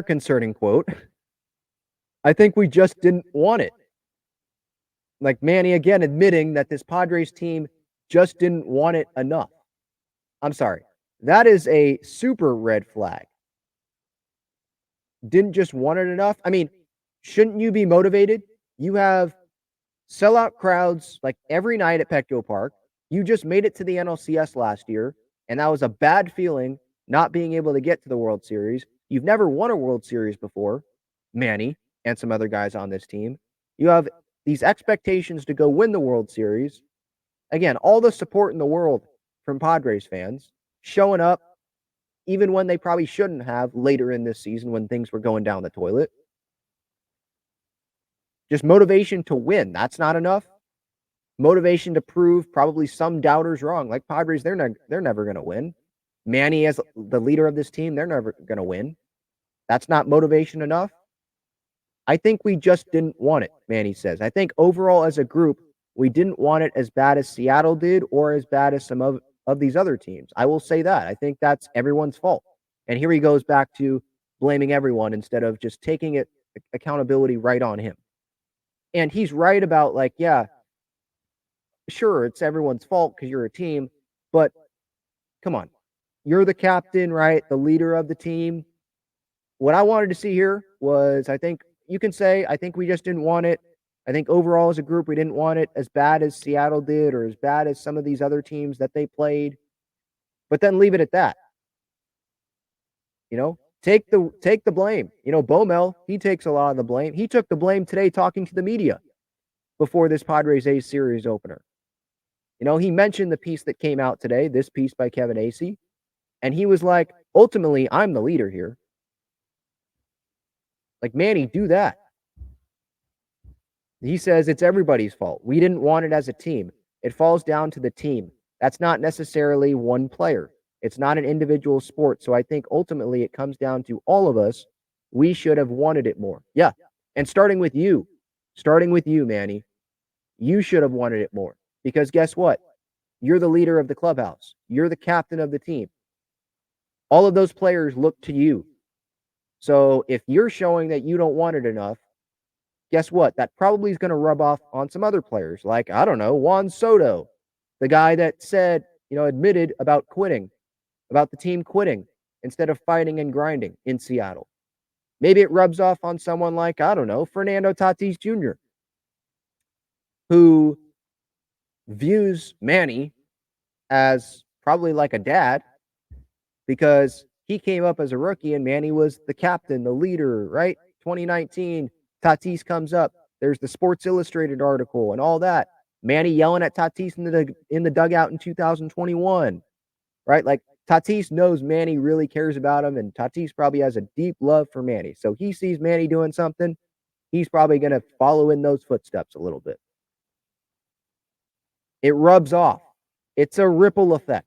concerning quote, I think we just didn't want it. Like Manny again admitting that this Padres team just didn't want it enough. I'm sorry. That is a super red flag. Didn't just want it enough. I mean, shouldn't you be motivated? You have sellout crowds like every night at Petco Park. You just made it to the NLCS last year, and that was a bad feeling not being able to get to the World Series. You've never won a World Series before, Manny and some other guys on this team. You have these expectations to go win the World Series. Again, all the support in the world from Padres fans showing up even when they probably shouldn't have later in this season when things were going down the toilet. Just motivation to win. That's not enough. Motivation to prove probably some doubters wrong. Like Padres, they're never going to win. Manny as the leader of this team, they're never going to win. That's not motivation enough. I think we just didn't want it, Manny says. I think overall as a group, we didn't want it as bad as Seattle did or as bad as some of these other teams. I will say that. I think that's everyone's fault. And here he goes back to blaming everyone instead of just taking it accountability right on him. And he's right about like, yeah, sure, it's everyone's fault because you're a team, but come on. You're the captain, right? The leader of the team. What I wanted to see here was I think you can say, I think we just didn't want it. I think overall as a group, we didn't want it as bad as Seattle did or as bad as some of these other teams that they played. But then leave it at that. You know, take the blame. You know, Bomel, he takes a lot of the blame. He took the blame today talking to the media before this Padres A's series opener. You know, he mentioned the piece that came out today, this piece by Kevin Acee, and he was like, ultimately, I'm the leader here. Like, Manny, do that. He says it's everybody's fault. We didn't want it as a team. It falls down to the team. That's not necessarily one player. It's not an individual sport. So I think ultimately it comes down to all of us. We should have wanted it more. Yeah. And starting with you, Manny, you should have wanted it more because guess what? You're the leader of the clubhouse. You're the captain of the team. All of those players look to you. So if you're showing that you don't want it enough, guess what? That probably is going to rub off on some other players, like, I don't know, Juan Soto, the guy that said, admitted about quitting, about the team quitting instead of fighting and grinding in Seattle. Maybe it rubs off on someone like, I don't know, Fernando Tatis Jr., who views Manny as probably like a dad because he came up as a rookie and Manny was the captain, the leader, right? 2019, Tatis comes up. There's the Sports Illustrated article and all that. Manny yelling at Tatis in the dugout in 2021, right? Like Tatis knows Manny really cares about him, and Tatis probably has a deep love for Manny. So he sees Manny doing something, he's probably going to follow in those footsteps a little bit. It rubs off. It's a ripple effect.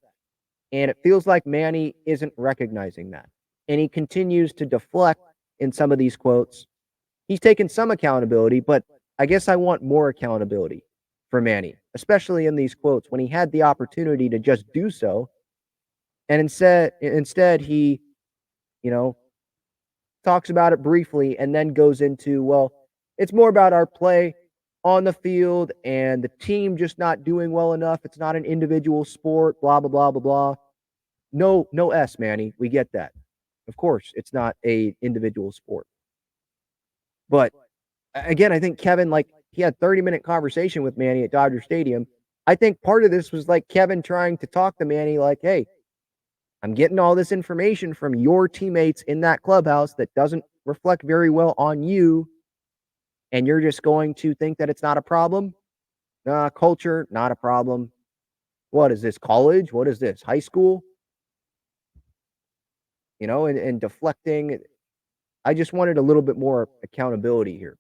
And it feels like Manny isn't recognizing that. And he continues to deflect in some of these quotes. He's taken some accountability, but I guess I want more accountability for Manny, especially in these quotes when he had the opportunity to just do so. And instead he, talks about it briefly and then goes into, well, it's more about our play on the field and the team just not doing well enough. It's not an individual sport, blah, blah, blah, blah, blah. No S, Manny. We get that. Of course, it's not a individual sport. But again, I think Kevin, like, he had 30-minute conversation with Manny at Dodger Stadium. I think part of this was like Kevin trying to talk to Manny like, hey, I'm getting all this information from your teammates in that clubhouse that doesn't reflect very well on you. And you're just going to think that it's not a problem? Culture, not a problem. What is this, college? What is this, high school? And deflecting. I just wanted a little bit more accountability here.